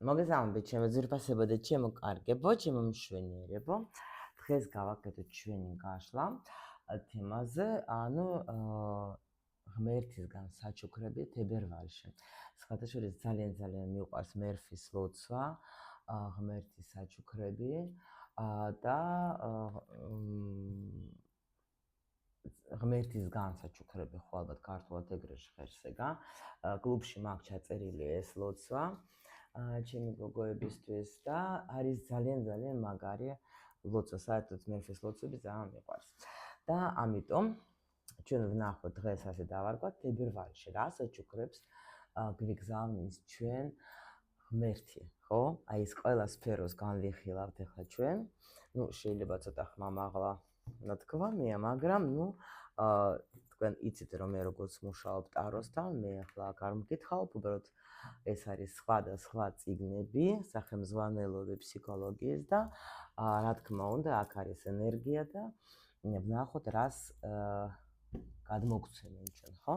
მოგესალმებით, ჩემო ძვირფასებო და ჩემო კარგებო, ჩემო მშვენიერებო. დღეს გავაკეთოთ ჩვენი გაშლა თემაზე, ანუ ღმერთისგან საჩუქრები თებერვალში. სხვადასხვა ძალიან მიყვარს მერფის ლოცვა, ღმერთის საჩუქრები და ღმერთისგან საჩუქრები ხო ალბათ ქართულად ეგრეში ხერსეგა. კლუბში მაქვს ჩაწერილი ეს ლოცვა. ჩემი გოგოებისთვის და არის ძალიან მაგარი ლოცვა, საერთოდ მერფის ლოცვები ძალიან მიყვარს. და ამიტომ ჩვენ ვნახოთ დღეს ასე დავარქვათ თებერვალში რა საჩუქრებს გვიგზავნის ჩვენ ღმერთი, ხო? აი ეს ყველა სფეროს განვიხილავთ ახლა ჩვენ. ნუ შეიძლება ცოტა ხმამაღლა ნათქვამია, მაგრამ ნუ თქვენ იცით რომ მე როგორც მუშაობ ტაროსთან, მე ახლა აქ არ მკითხავ, უბრალოდ ეს არის სხვადასხვა წიგნები, სახელმძღვანელოები ფსიქოლოგიის და რა თქმა უნდა, აქ არის ენერგია და ვნახოთ რას გადმოგცემენ ჩვენ, ხო?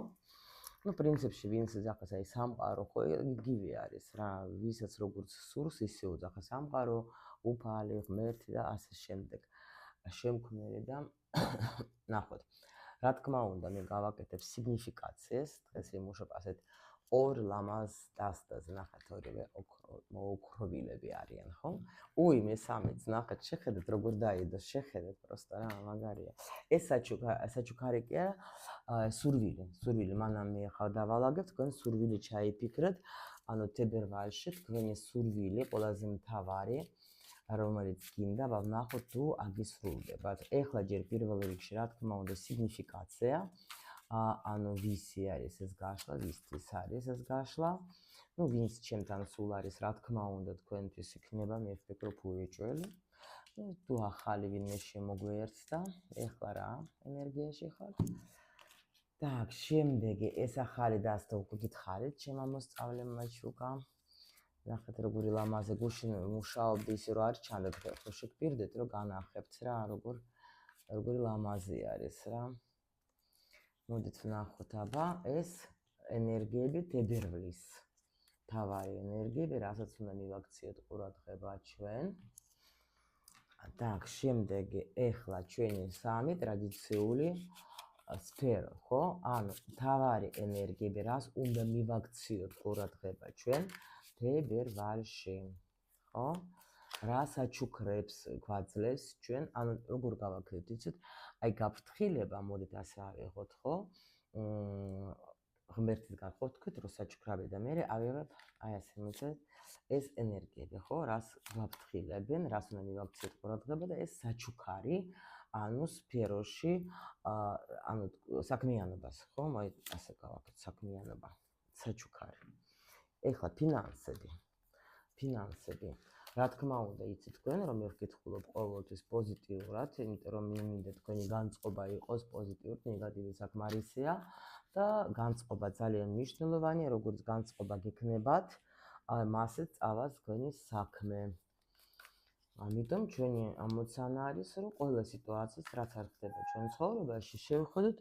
Ну, პრინციპში, ვინც ახლა აი სამყარო ხო იგივე არის რა, ვისაც როგორც სურს, ისე უძახა სამყარო, უფალი, ღმერთი და ასე შემდეგ. შემქმნელი და ნახოთ. რა თქმა უნდა, მე გავაკეთებ სიგნიფიკაციას, დღეს ვიმუშავებ ასეთ ორ ლამაზ დასტაზე, ნახეთ, ორივე ოქროვილები არიან, ხო? უი, მესამეც, ნახეთ, შეხედეთ როგორ დაიდო, შეხედეთ, პროსტა რა, მაგარია. ეს საჩუქარი კი არა, სურვილი, მანამ მე ახლა დავალაგებ, თქვენ სურვილი ჩაიფიქრეთ, ანუ თებერვალში თქვენი სურვილი ყველაზე მთავარი, რომელიც გინდა, ვნახოთ თუ აგისრულდებათ. ეხლა ჯერ პირველ რიგში, რა თქმა უნდა, სიგნიფიკაცია, ანუ ვისი არის ეს გაშლა, ვისთვის არის ეს გაშლა. Ну, ვინც ჩემთან სულ არის, რა თქმა უნდა, თქვენთვის იქნება, მე ვფიქრობ, უეჭველი. თუ ახალი ვინმე შემოგვერცდა, ეხლა რა ენერგიაში ხარ. Так, შემდეგი ეს ახალი დასტო უკვე გითხარით, ჩემო მოსწავლემ მაჩუკა. ნახეთ როგორი ლამაზე გუშინ მუშაობდი ისე რომ არ ჩანდეთ, ხო შეგპირდეთ რომ განახებთ რა, როგორი ლამაზი არის რა. მოდით ვნახოთ აბა ეს ენერგიები თებერვლის. თავარი ენერგიები, რასაც უნდა მივაქციოთ ყურადღება ჩვენ. Так, შემდეგი ეხლა ჩვენი სამი ტრადიციული სფერო, ხო? ანუ თავარი ენერგიები, რას უნდა მივაქციოთ ყურადღება ჩვენ თებერვალში, ხო? რა საჩუქრებს გვაძლევს ჩვენ, ანუ როგორ გავაკეთეთ, იცით? აი გაფრთხილება, მოდით ასე ავიღოთ, ხო? ღმერთისგან ხო თქვით, რომ საჩუქრები და მე ავიღებ, აი ასე მოცეთ, ეს ენერგიები, ხო? რას გვაფრთხილებენ, რას უნდა მივაქციოთ ყურადღება და ეს საჩუქარი, ანუ სფეროში, ანუ საქმიანობას, ხო? მოი ასე გავაკეთეთ, საქმიანობა, საჩუქარი. ეხლა ფინანსები. რა თქმა უნდა, იცით თქვენ, რომ მე ვკითხულობ ყოველთვის პოზიტიურად, იმიტომ რომ მე მინდა თქვენი განწყობა იყოს პოზიტიური, ნეგატივის საკმარისია და განწყობა ძალიან მნიშვნელოვანია, როგორც განწყობა გექნებათ, მასეც წავალ თქვენი საქმე. ამიტომ ჩვენი ამოცანა არის, რომ ყველა სიტუაციას, რაც არ ხდება ჩვენ ცხოვრებაში, შევხედოთ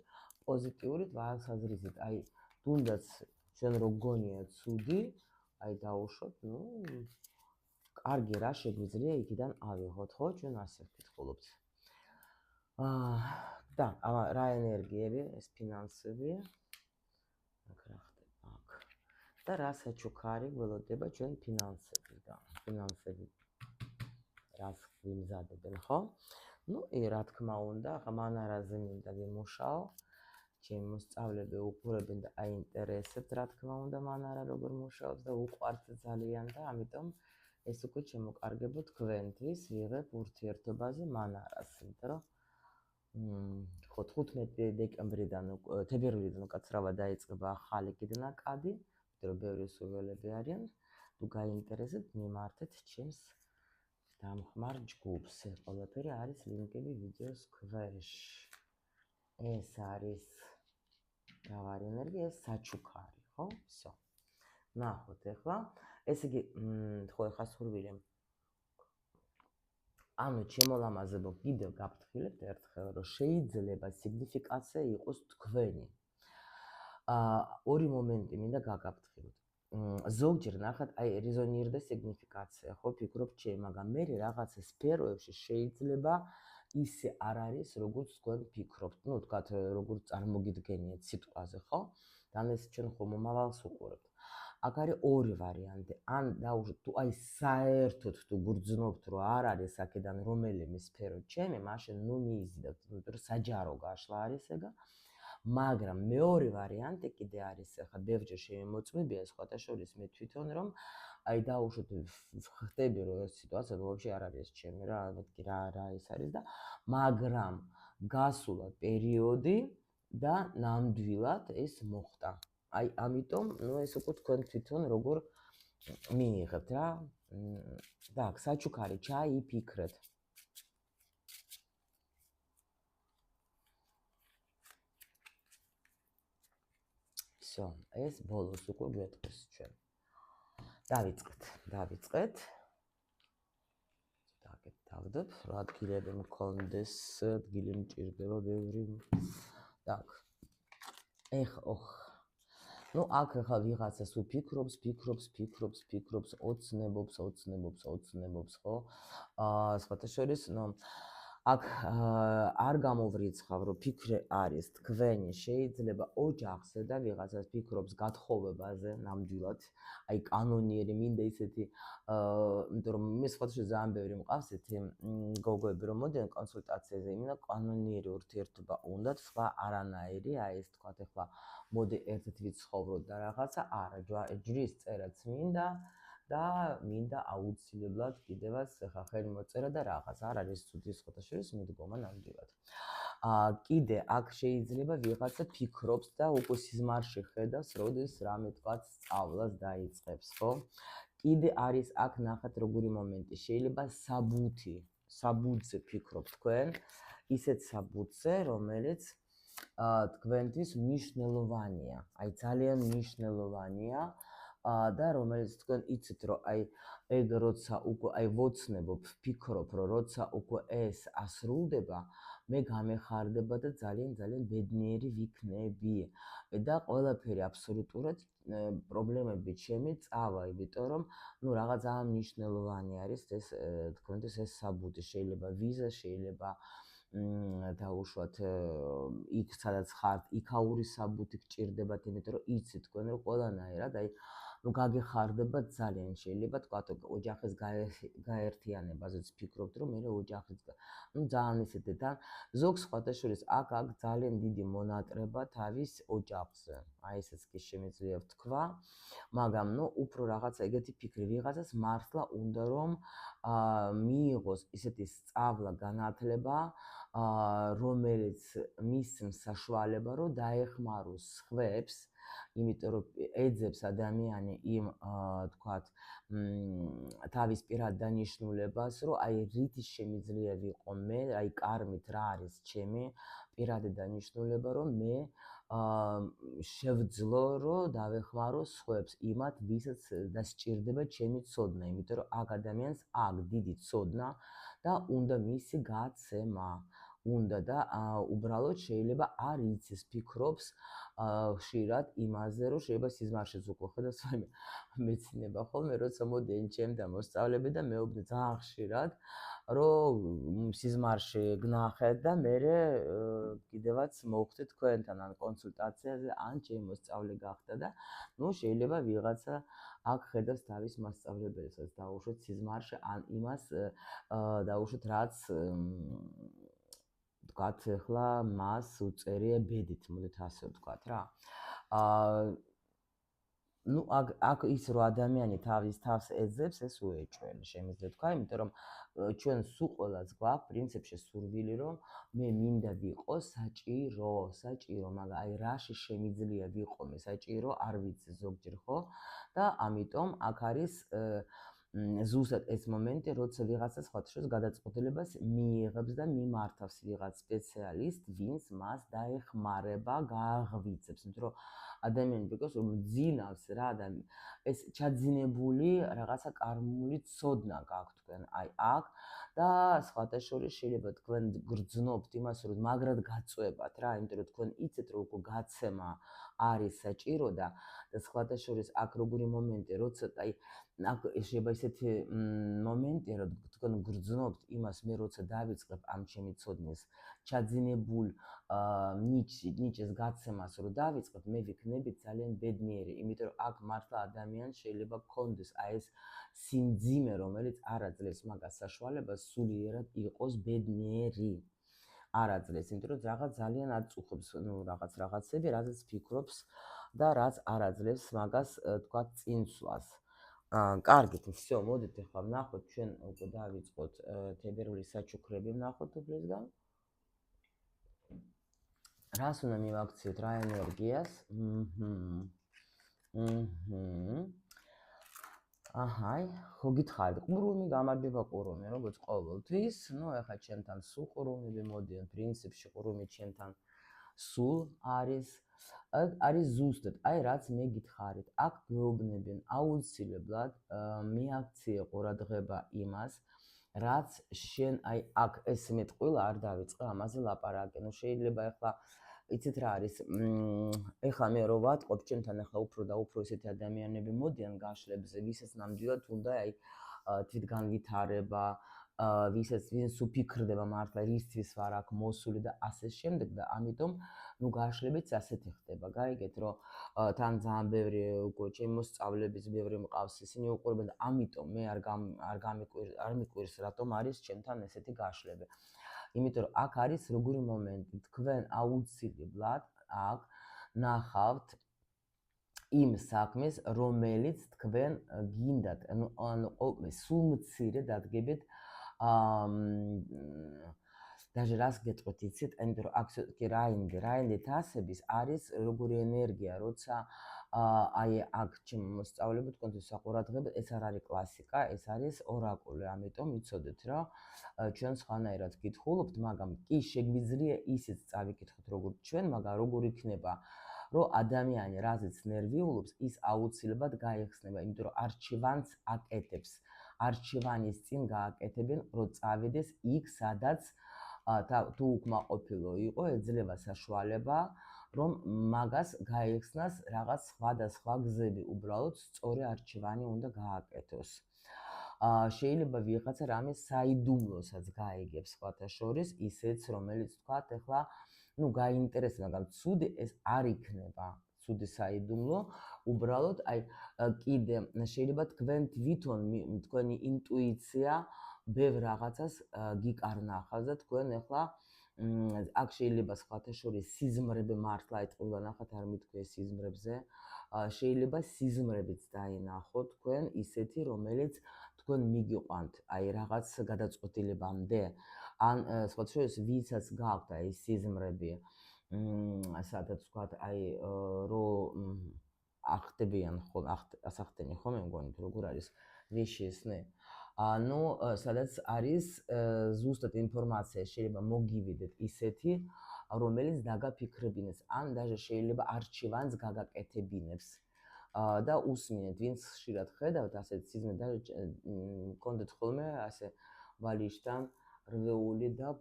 პოზიტიური თვალსაზრისით. აი, თუნდაც ჩვენ რო გონია ცუდი, აი დაუშვოთ, ну, კარგი რა შეგვიძლია იქიდან ავიღოთ, ხო? ჩვენ ასე ვკითხულობთ. და რა ენერგიები, ეს ფინანსები. აქ რა ხდება, აქ. და რა საჩუქარი გველოდება ჩვენ ფინანსებიდან. ფინანსები რას ვიმზადებენ, ხო? Ну, რა თქმა უნდა, მანარაზე მინდა ვიმუშაო. ჩემი მოსწავლეები უყურებენ და აინტერესებთ, რა თქმა უნდა, მანარა როგორ მუშაობს და უყვართ ძალიან და ამიტომ ეს უკვე შემოკარგებო თქვენთვის ვიღებ ურთიერთობაზე მანარას, იმიტომ რომ ხო 15 დეკემბრიდან თებერვლიდან უკაცრავად დაიწყება ახალი გიდნაკადი, იმიტომ რომ ბევრი სურვილები არიან, თუ გაინტერესებთ, მიმართეთ ჩემს დამხმარ ჯგუფს. ყველაფერი არის ლინკები ვიდეოს ქვეშ. ეს არის თავარი ენერგია, ეს საჩუქარი, ხო? всё. ნახოთ ახლა. ესე იგი, ხო, ახლა სურვილი. ანუ ჩემოლამაზებო, კიდევ გაფრთხილებთ ერთხელ, რომ შეიძლება სიგნიფიკაცია იყოს თქვენი. ორი მომენტი მინდა გაგაფრთხილოთ. ზოგჯერ ნახეთ, აი რეზონირდა სიგნიფიკაცია, ხო, ფიქრობ ჩემ, მაგრამ მე რაღაცა სფეროებში შეიძლება ისე არ არის, როგორც თქვენ ფიქრობთ. ნუ თქვათ, როგორც წარმოგიდგენიათ სიტყვაზე, ხო? და ეს ჩვენ ხო მომავალს უყურებთ. აქ არის ორი ვარიანტი. ან დაუშვათ, თუ აი საერთოდ თუ გრძნობთ, რომ არ არის აქედან რომელიმე სფერო ჩემი, მაშინ ნუ მიიზიდავთ, იმიტომ რომ საჯარო გაშლა არის ეგა. მაგრამ მეორე ვარიანტი კიდე არის, ახლა ბევრჯერ შემოწმებია სხვათა შორის მე თვითონ რომ აი დაუშვათ ხდები რომ ეს სიტუაცია ვაფშე არ არის ჩემი რა, მეთქი რა ის არის და მაგრამ გასულა პერიოდი და ნამდვილად ეს მოხდა. აი ამიტომ ნუ ეს უკვე თქვენ თვითონ როგორ მიიღებთ რა. და აქ საჩუქარი ჩაიფიქრეთ. всё, ეს ბოლოს უკვე გვეტყვის ჩვენ. დავიწყეთ. დავდებ, რა ადგილები მქონდეს, ადგილი მჭირდება ბევრი. так. ну აქ ახლა ვიღაცას უფიქრობს, ოცნებობს, ხო? სხვათა შორის, ну აქ არ გამოვრიცხავ, რომ ფიქრე არის თქვენი, შეიძლება ოჯახზე და ვიღაცას ფიქრობს გათხოვებაზე ნამდვილად, აი კანონიერი მინდა ისეთი, იმიტომ რომ მე სხვათა შორის ძალიან ბევრი მყავს ესეთი გოგოები, რომ მოდიან კონსულტაციაზე, იმენა კანონიერი ურთიერთობა უნდათ, სხვა არანაირი, აი ეს თქვათ ახლა მოდი ერთად ვიცხოვროთ და რაღაცა, არა, ჯვრის წერაც მინდა და მინდა აუცილებლად კიდევაც ხა ხელი მოწერა და რაღაც არ არის ცუდი სხვათა შორის მიდგომა ნამდვილად. კიდე აქ შეიძლება ვიღაცა ფიქრობს და უკვე სიზმარში ხედავს, როდის რამე თქვა სწავლას დაიწყებს, ხო? კიდე არის აქ ნახეთ როგორი მომენტი, შეიძლება საბუთზე ფიქრობთ თქვენ, ისეთ საბუთზე, რომელიც თქვენთვის მნიშვნელოვანია, აი ძალიან მნიშვნელოვანია. და რომელიც თქვენ იცით რომ აი ეგ როცა უკვე აი ვოცნებობ, ფიქრობ რომ როცა უკვე ეს ასრულდება, მე გამეხარდება და ძალიან ბედნიერი ვიქნები. და ყველაფერი აბსოლუტურად პრობლემები ჩემი წავა, იმიტომ რომ ნუ რაღაც ძალიან მნიშვნელოვანი არის ეს თქვენთვის ეს საბუთი, შეიძლება ვიზა, შეიძლება დაუშვათ იქ სადაც ხართ, იქაური საბუთი გჭირდებათ, იმიტომ რომ იცით თქვენ რომ ყველანაირად აი ну გაგეხარდება ძალიან შეიძლება თქვა ოჯახის გაერთიანებაზეც ფიქრობთ რომ მე ოჯახის ну ძალიან ისეთი და ზოგ სხვათა შორის აქ ძალიან დიდი მონატრება თავის ოჯახზე აი ესეც კი შემიძლია ვთქვა მაგრამ ну უფრო რაღაცა ეგეთი ფიქრი ვიღაცას მართლა უნდა რომ მიიღოს ისეთი სწავლა განათლება რომელიც მის საშუალება რომ დაეხმაროს სხვებს იმიტომ რომ ეძებს ადამიანი იმ თქვათ თავის პირად დანიშნულებას რომ აი რით შემიძლია ვიყო მე აი კარმით რა არის ჩემი პირადი დანიშნულება რომ მე შევძლო რომ დავეხმარო სხვებს იმათ ვისაც დასჭირდება ჩემი ცოდნა იმიტომ რომ აქ ადამიანს აქ დიდი ცოდნა და უნდა მისი გაცემა უნდა და უბრალოდ შეიძლება არ იცის ფიქრობს ხშირად იმაზე რომ შეიძლება სიზმარშეც უკვე ხედავს აი მეცინება ხოლმე როცა მოდიან ჩემთან მოსწავლეები და მეუბნე ძალიან ხშირად რომ სიზმარში გნახეთ და მე კიდევაც მოვხდით თქვენთან ან კონსულტაციაზე ან ჩემი მოსწავლე გახდა და ნუ შეიძლება ვიღაცა აქ ხედავს თავის მასწავლებელსაც დაუშვათ სიზმარში ან იმას დაუშვათ რაც თქვათ ახლა მას უწერია ბედით, მოდით ასე ვთქვათ რა. ну აქ ის რომ ადამიანი თავის თავს ეძებს, ეს უეჭველი შემიძლია თქვა, იმიტომ რომ ჩვენ სულ ყველას გვაქვს პრინციპში სურვილი რომ მე მინდა ვიყო საჭირო, მაგრამ აი რაში შემიძლია ვიყო მე საჭირო, არ ვიცი ზოგჯერ ხო? და ამიტომ აქ არის ზუსტად ეს მომენტი, როცა ვიღაცა სხვათა შორის გადაწყვეტილებას მიიღებს და მიმართავს ვიღაც სპეციალისტ, ვინც მას დაეხმარება, გააღვიძებს, იმიტომ რომ ადამიანი because რომ ძინავს რა და ეს ჩაძინებული რაღაცა კარმული ცოდნა გაქვთ თქვენ აი აქ და სხვათა შორის შეიძლება თქვენ გრძნობთ იმას რომ მაგრად გაწვევათ რა იმიტომ რომ თქვენ იცით რომ უკვე გაცემა არის საჭირო და სხვათა შორის აქ როგორი მომენტი როცა აი აქ შეიძლება ისეთი მომენტი რომ თქვენ გრძნობთ იმას მე როცა დავიწყებ ამ ჩემი ცოდნის ჩაძინებულ ნიჭის გაცემას რომ დავიწყებ მე ვიქნები ძალიან ბედნიერი იმიტომ რომ აქ მართლა ადამიანს შეიძლება გქონდეს აი ეს სიმძიმე რომელიც არ აძლევს მაგას საშუალებას სულიერად იყოს ბედნიერი არ აძლევს იმიტომ რომ რაღაც ძალიან აწუხებს ნუ რაღაცები რაზეც ფიქრობს და რაც არ აძლევს მაგას თქვა წინსვლას კარგით всё მოდით ახლა ვნახოთ ჩვენ უკვე დავიწყოთ თებერვლის საჩუქრები ვნახოთ უფლისგან რას უნდა მივაქციოთ რა ენერგიას აჰაი ხო გითხარით ყურუმი გამარჯობა ყურუმი როგორც ყოველთვის ნუ ახლა ჩემთან სულ ყურუმები მოდიან პრინციპში ყურუმი ჩემთან სულ არის ზუსტად აი რაც მე გითხარით აქ გვეუბნებიან აუცილებლად მიაქციე ყურადღება იმას რაც შენ აი აქ ეს მეტყვილა არ დავიწყე ამაზე ლაპარაკი ნუ შეიძლება ახლა იცით რა არის ეხლა მე რო ვატყობ ჩემთან ახლა უფრო და უფრო ესეთი ადამიანები მოდიან გაშლებზე ვისაც ნამდვილად უნდა აი თვითგანვითარება ვისაც ვინც უფიქრდება მართლა რისთვის ვარ აქ მოსული და ასე შემდეგ და ამიტომ ნუ გაშლებიც ასეთი ხდება გაიგეთ რომ თან ძალიან ბევრი უკვე ჩემი მოსწავლეების ბევრი მყავს ისინი უყურებენ და ამიტომ მე არ მიკვირს რატომ არის ჩემთან ესეთი გაშლები იმიტომ რომ აქ არის როგორი მომენტი თქვენ აუცილებლად აქ ნახავთ იმ საქმეს რომელიც თქვენ გინდათ ანუ სულ მცირე დადგებით даже რას გეტყვით იცით იმიტომ რომ აქ რაინდით ასების არის როგორი ენერგია როცა აი აქ ჩემ მოსწავლეებს თქვენთვის საყურადღებო ეს არ არის კლასიკა ეს არის ორაკული ამიტომ იცოდეთ რომ ჩვენ სხვანაირად გითხულობთ მაგრამ კი შეგვიძლია ისიც წავიკითხოთ როგორც ჩვენ მაგრამ როგორ იქნება რომ ადამიანი რაზეც ნერვიულობს ის აუცილებლად გაიხსნება იმიტომ რომ არჩევანს აკეთებს არჩევანის წინ გააკეთებენ რომ წავიდეს იქ სადაც თუ უკმაყოფილო იყო ეძლევა საშუალება რომ მაგას გაიხსნას რაღაც სხვადასხვა გზები უბრალოდ სწორი არჩევანი უნდა გააკეთოს შეიძლება ვიღაცა რამე საიდუმლოსაც გაიგებს სხვათა შორის ისეც რომელიც თქვათ ახლა ну გაინტერესება მაგრამ ცუდი ეს არ იქნება ცუდი საიდუმლო უბრალოდ აი კიდე შეიძლება თქვენ თვითონ თქვენი ინტუიცია ბევრ რაღაცას გიკარნახავს და თქვენ ახლა აქ შეიძლება სხვათა შორის სიზმრები მართლა ეტყობა ნახათ არ მithქვია სიზმრებზე შეიძლება სიზმრებიც დაინახოთ თქვენ ისეთი რომელიც თქვენ მიგიყვანთ აი რაღაც გადაწყვეტილებამდე ან სხვათა შორის ვისაც გაქვთ აი სიზმრები სადაც ვთქვათ აი რომ ახდებიან ხოლმე ასახდენი ხოლმე მგონი როგორ არის ვიშესნე ну სადაც არის ზუსტად ინფორმაცია შეიძლება მოგივიდეთ ისეთი რომელიც დაგაფიქრებინებს ან даже შეიძლება არჩევანს გაგაკეთებინებს და უსმინეთ ვინც ხშირად ხედავთ ასეთ სიზმრებს და კონდეთ ხოლმე ასე ვალიშთან რვეული და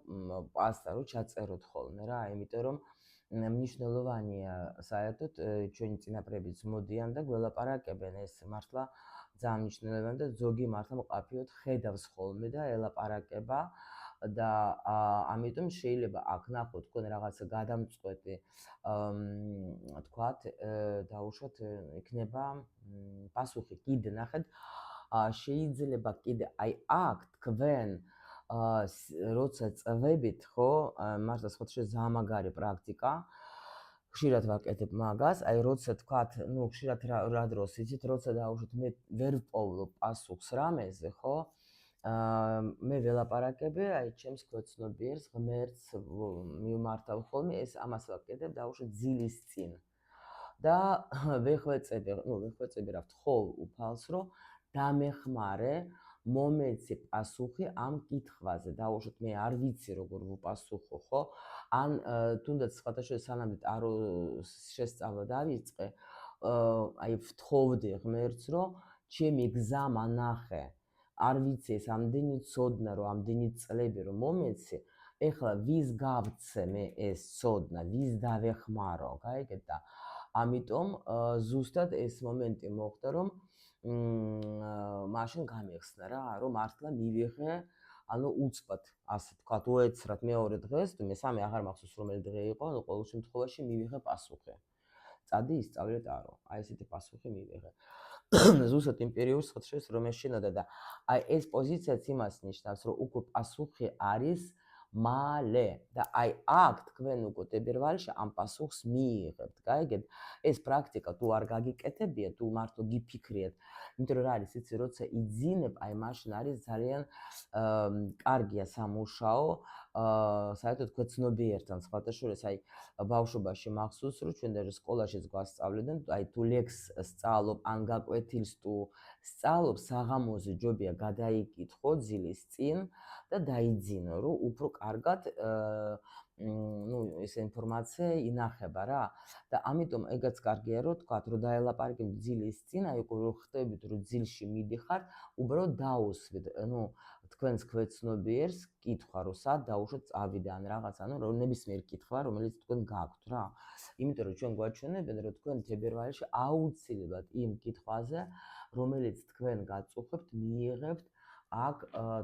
პასტა რო ჩაწეროთ ხოლმე რა იმიტომ რომ მნიშვნელოვანია საერთოდ ჩვენი წინაპრებიც მოდიან და გველაპარაკებენ ეს მართლა ძალიან მნიშვნელოვანია და ზოგი მართლა მყაფიოდ ხედავს ხოლმე და ელაპარაკება და ამიტომ შეიძლება აქ ნახოთ თქვენ რაღაცა გადამწყვეტი თქვათ დაუშვათ იქნება პასუხი კიდე ნახეთ შეიძლება კიდე აი აქ თქვენ როცა წვებით ხო მართლა სხვათა ძალიან მაგარი პრაქტიკა ხშირად ვაკეთებ მაგას აი როცა თქვათ ну ხშირად რა დროს იცით როცა დაუშვათ მე ვერ ვპოვლობ პასუხს რამეზე ხო მე ველაპარაკები აი ჩემს ქვეცნობიერს ღმერთს მიმართავ ხოლმე ეს ამას ვაკეთებ დაუშვათ ძილის წინ და ვეხვეწები რა ვთხოვ უფალს რომ დამეხმარე მომეცი პასუხი ამ კითხვაზე. დავუშვათ, მე არ ვიცი როგორ ვუპასუხო, ხო? ან თუნდაც სხვათა შორის სანამ ტაროს შესწავლა დავიწყე, აი ვთხოვდი ღმერთს, რომ ჩემი გზა მანახე. არ ვიცი ეს ამდენი ცოდნა, რომ ამდენი წლები რომ მომეცი, ეხლა ვის გავცე მე ეს ცოდნა, ვის დავეხმარო, გაიგეთ და ამიტომ ზუსტად ეს მომენტი მოხდა, რომ მაშინ გამიხსნა რა, რომ მართლა მივიღე, ანუ უცბად, ასე ვთქვათ, უეცრად მეორე დღეს, თუ მესამე აღარ მახსოვს რომელი დღე იყო, ანუ ყოველ შემთხვევაში მივიღე პასუხი. წადი ისწავლე ტარო. აი ესეთი პასუხი მივიღე. ზუსტად იმ პერიოდს ხოთშეს რომ ეშინოდა და აი ეს პოზიციაც იმას ნიშნავს, რომ უკვე პასუხი არის მალე და აი აქ თქვენ უკვე პირველში ამ პასუხს მიიღებთ. გაიგეთ? ეს პრაქტიკა თუ არ გაგიკეთებიათ, თუ მართლა გიფიქრიათ, იმიტომ რომ რა არის, იცი, როცა იძინებ, აი მაშინ არის ძალიან კარგია სამუშაო, საერთოდ ქვეცნობიერთან სხვათა შორის, აი ბავშვობაში მახსოვს, რომ ჩვენ და სკოლაშიც გვასწავლებდნენ, აი თუ ლექსს სწავლობ, ან გაკვეთილს თუ სწავლობ, საღამოზე ჯობია გადაიკითხო ძილის წინ და დაიძინო, რომ უფრო კარგად ეს ინფორმაცია ინახება რა. და ამიტომ ეგაც კარგია, რომ თქვათ, რომ დაელაპარაკებთ ძილის წინ, აი რომ ხტებით, რომ ძილში მიდიხართ, უბრალოდ დაუსვით, თქვენს ქვეცნობიერს კითხვა, რომ სად დაუშვათ წავიდე ან რაღაც, რომ ნებისმიერ კითხვა, რომელიც თქვენ გაქვთ რა. იმიტომ რომ ჩვენ გვაჩვენებენ, რომ თქვენ თებერვალში აუცილებლად იმ კითხვაზე, რომელიც თქვენ გაწუხებთ, მიიღებთ აქ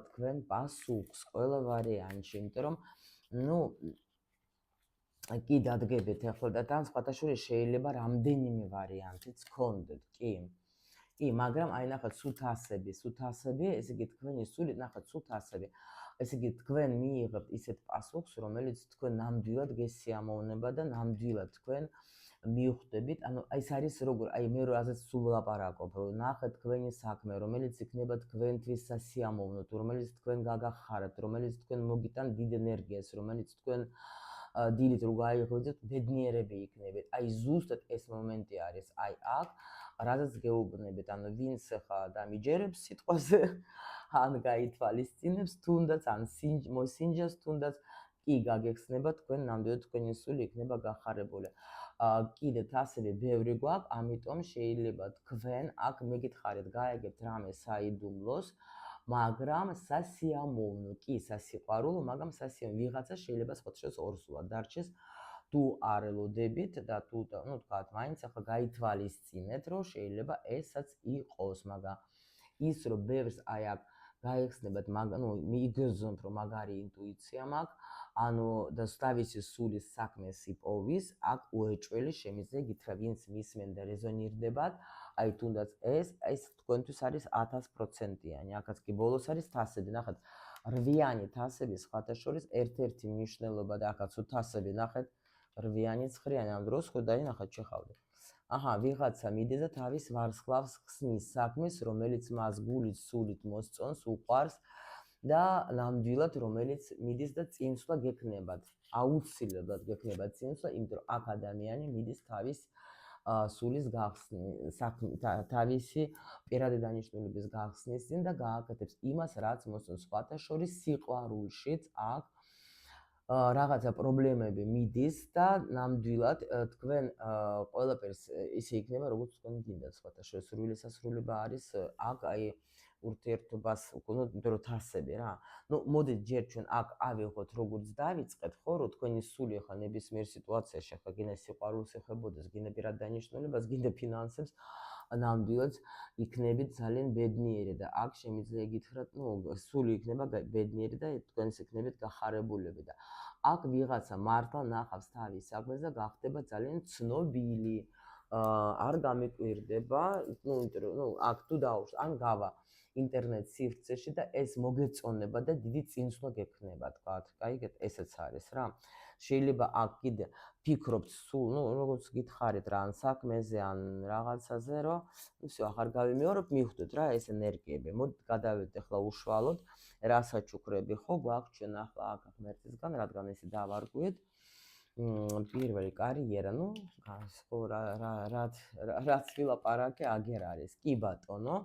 თქვენ პასუხს ყველა ვარიანტში, იმიტომ რომ კი დადგებით ახლა და თან სხვათა შორის შეიძლება რამდენიმე ვარიანტიც გქონდეთ, კი. კი, მაგრამ აი ნახეთ სუთასები, ესე იგი თქვენი სული, ნახეთ სუთასები. ესე იგი თქვენ მიიღებთ ისეთ პასუხს, რომელიც თქვენ ნამდვილად გესიამოვნება და ნამდვილად თქვენ მიხვდებით, ანუ ეს არის როგორ, აი მე რაზეც სულ ვლაპარაკობ, რომ ნახეთ თქვენი საქმე, რომელიც იქნება თქვენთვის სასიამოვნო, რომელიც თქვენ გაგახარებთ, რომელიც თქვენ მოგიტან დიდ ენერგიას, რომელიც თქვენ დილით რო გაიღვიძეთ, ბედნიერები იქნებით. აი ზუსტად ეს მომენტი არის, აი აქ რადგან გეუბნებით, ანუ ვინც ხა დამიჯერებს სიტყვაზე, ან გაითვალისწინებს, თუნდაც ან მოსინჯას, თუნდაც კი გაგეხსნება თქვენ ნამდვილად თქვენი სული იქნება გახარებული. კიდეთ ასევე ბევრი გვაქვს, ამიტომ შეიძლება თქვენ აქ მეკითხარით, გაიგებთ რამე საიდუმლოს, მაგრამ სასიამოვნო, კი სასიყვარულო, მაგრამ სასიამოვნო ვიღაცა შეიძლება სხვათაშორის ორსულად დარჩეს. თუ არ ელოდებით და თუ თქვათ, მაინც ახლა გაითვალისწინეთ, რომ შეიძლება ესაც იყოს, მაგრამ ის რომ ბევრს აი აქ გაიხსნებათ, მიიგრძნობთ, რომ მაგარი ინტუიცია მაქვს, ანუ და თავისი სულის საქმეს იპოვის, აქ უეჭველი შემიძლია გითხრა, ვინც მისმენ და რეზონირდებათ, აი თუნდაც ეს თქვენთვის არის 1000%-იანი, აქაც კი ბოლოს არის თასები, ნახეთ, 8-იანი თასები სხვათა შორის ერთ-ერთი მნიშვნელობა და აქაც თასები, ნახეთ, 8-იანი 9-იანი ამ დროს ხო დაინახეთ შეხავდე. აჰა, ვიღაცა მიდის და თავის ვარსკვლავს ხსნის საქმეს, რომელიც მას გულით, სულით მოსწონს, უყვარს და ნამდვილად რომელიც მიდის და წინსვლა გექნებათ. აუცილებლად გექნებათ წინსვლა, იმიტომ რომ აქ ადამიანი მიდის თავის სულის გახსნის, თავისი პირადი დანიშნულების გახსნის წინ და გააკეთებს იმას, რაც მოსწონს. სხვათა შორის სიყვარულშიც აქ რაღაცა პრობლემები მიდის და ნამდვილად თქვენ ყველაფერს ისე იქნება, როგორც თქვენ გინდათ. სხვათა შორის სრული სასრულება არის აქ აი ურთიერთობას უკუნოთ, იმიტომ რომ თასები რა. მოდით ჯერ ჩვენ აქ ავიღოთ, როგორც დავიწყეთ, ხო, რომ თქვენი სული ხა ნებისმიერ სიტუაციაში ხა გინდა სიყვარულს ეხებოდეს, გინდა პირად დანიშნულებას, გინდა ფინანსებს, ნამდვილად იქნებით ძალიან ბედნიერი და აქ შემიძლია გითხრათ, სული იქნება ბედნიერი და თქვენს იქნებით გახარებულები და აქ ვიღაცა მართლა ნახავს თავის საქმეს და გახდება ძალიან ცნობილი. არ გამიკვირდება, იმიტომ რომ აქ თუ დაუშვ, ან გავა ინტერნეტ სივრცეში და ეს მოგეწონება და დიდი წინსვლა გექნება, თქვათ. გაიგეთ, ესეც არის რა. შეიძლება აქ კიდე ფიქრობთ სულ, როგორც გითხარით რა, ან საქმეზე, ან რაღაცაზე, რომ ისე აღარ გავიმეორებ, მიხვდეთ რა ეს ენერგიები. მოდით გადავიდეთ ახლა უშუალოდ, რა საჩუქრები ხო გვაქვს ჩვენ ახლა აქ ღმერთისგან, რადგან ესე დავარგვით. პირველი კარიერა, რაც ვილაპარაკე, აგერ არის. კი ბატონო.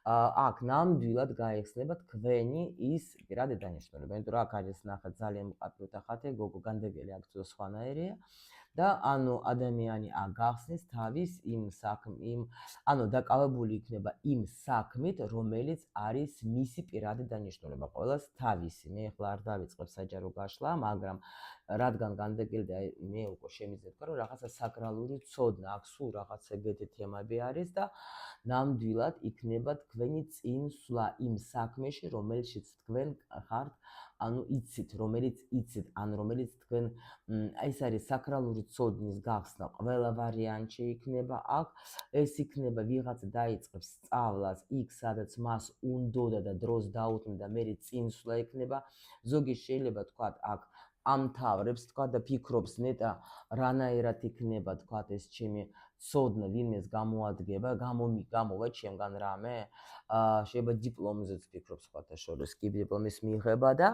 აქ ნამდვილად გაიხსნება თქვენი ის პირადი დანიშნულება, იმიტომ რომ აქ არის ნახეთ ძალიან მყაფიოთა ხათე, გოგო განდეგელი აქ ცოტა სხვანაირია და ანუ ადამიანი აგახსნის თავის ანუ დაკავებული იქნება იმ საქმით, რომელიც არის მისი პირადი დანიშნულება, ყოველას თავისი. მე ახლა არ დავიწყებ საჯარო გაშლა, მაგრამ რადგან განდეგელი და მე უკვე შემიძლია თქვა, რომ რაღაცა საკრალური ცოდნა აქვს, სულ რაღაცა ეგეთი თემები არის და ნამდვილად იქნება თქვენი წინსვლა იმ საქმეში, რომელშიც თქვენ ხართ, ანუ იცით, რომელიც იცით, ან რომელიც თქვენ ეს არის საკრალური ცოდნის გახსნა ყველა ვარიანტში იქნება აქ. ეს იქნება ვიღაცა დაიწყებს სწავლას იქ, სადაც მას უნდოდა და დროს დაუთმდა და მე წინსვლა იქნება. ზოგი შეიძლება თქვა აქ ამთავრებს თქვა და ფიქრობს ნეტა რანაირად იქნება თქვა ეს ჩემი ცოდნა ვინმეს გამოადგება, გამოვა ჩემგან რამე. შეიძლება დიპლომზეც ფიქრობს სხვათა შორის კი დიპლომის მიღება და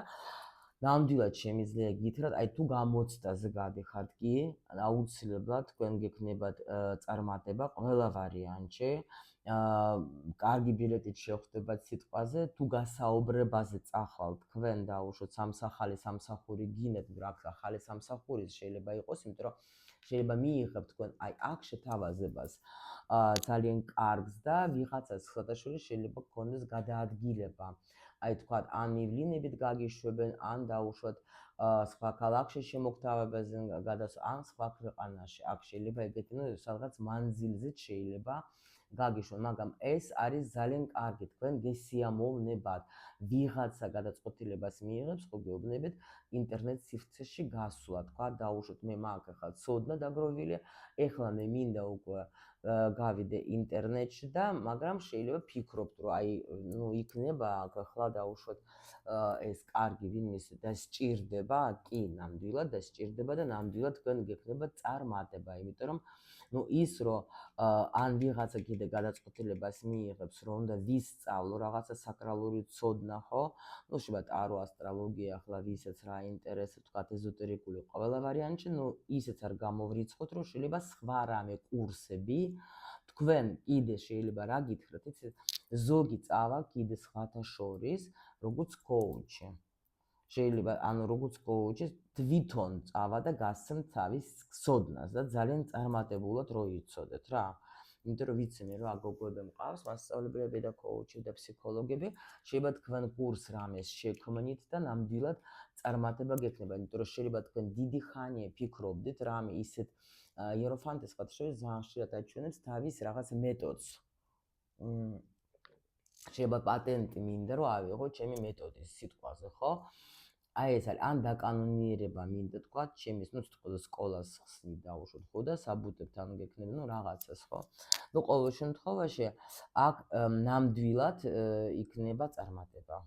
ნამდვილად შემიძლია გითხრათ, აი თუ გამოცდაზე გადიხართ კი, აუცილებლად თქვენ გექნებათ წარმატება ყველა ვარიანტში. კარგი ბილეთით შევხვდებათ სიტყვაზე, თუ გასაუბრებაზე წახვალთ თქვენ დაუშვოთ სამსახალი სამსახური გინდათ, მაგრამ აქ ახალი სამსახური შეიძლება იყოს, იმიტომ რომ შეიძლება მიიღებთ თქვენ აი აქ შეთავაზებას ძალიან კარგს და ვიღაცას ხათაშორის შეიძლება გქონდეს გადაადგილება. აი თქვათ, ან მივლინებით გაგიშვებენ, ან დაუშვათ სხვა ქალაქში შემოგთავაზებაზე გადასვლა, ან სხვა ქვეყანაში. აქ შეიძლება ეგეთი სადღაც მანძილზეც შეიძლება გაგიშვენ, მაგრამ ეს არის ძალიან კარგი, თქვენ გესიამოვნებათ. ვიღაცა გადაწყვეტილებას მიიღებს, ხო გეუბნებით ინტერნეტ სივრცეში გასვლა, თქვა დაუშვოთ მე მაქვს ახლა ცოდნა დაგროვილი, ეხლა მე მინდა უკვე გავიდე ინტერნეტში და მაგრამ შეიძლება ფიქრობთ, რომ აი იქნება ახლა დაუშვოთ ეს კარგი ვინმეს დასჭირდება, კი, ნამდვილად დასჭირდება და ნამდვილად თქვენ გექნება წარმატება, იმიტომ რომ ის რომ ან ვიღაცა კიდე გადაწყვეტილებას მიიღებს, რომ უნდა ვისწავლო რაღაცა საკრალური ცოდნა, ხო? შეიძლება ტარო, ასტროლოგია, ახლა ვისაც რა ინტერესებს, თქვა ეზოტერიკული ყველა ვარიანტში, ისეც არ გამოვრიცხოთ, რომ შეიძლება სხვა რამე კურსები თქვენ კიდე შეიძლება რა გითხრათ, იცით, ზოგი წავა კიდე სხვათა შორის, როგორც კოუჩი. შეიძლება ანუ როგორც კოუჩი თვითონ წავა და გასცემთ თავის ცოდნას და ძალიან წარმატებულად რო იცოდეთ რა. იმიტომ რომ ვიცი მე რომ აგოგოები მყავს, მასწავლებელები და კოუჩები და ფსიქოლოგები, შეიძლება თქვენ კურს რამეს შექმნით და ნამდვილად წარმატება გექნება, იმიტომ რომ შეიძლება თქვენ დიდი ხანია ფიქრობდით რამე ისეთ იეროფანტეს ხათ შორის ძალიან ხშირად აჩვენებს თავის რაღაც მეთოდს. შეიძლება პატენტი მინდა რომ ავიღო ჩემი მეთოდის სიტყვაზე, ხო? აი ეს არის, ან დაკანონიერება მინდა თქვა ჩემის, სიტყვაზე სკოლას ხსნით დაუშვოთ, ხო და საბუთებთ ან გექნება, რაღაცას, ხო? ყოველ შემთხვევაში აქ ნამდვილად იქნება წარმატება.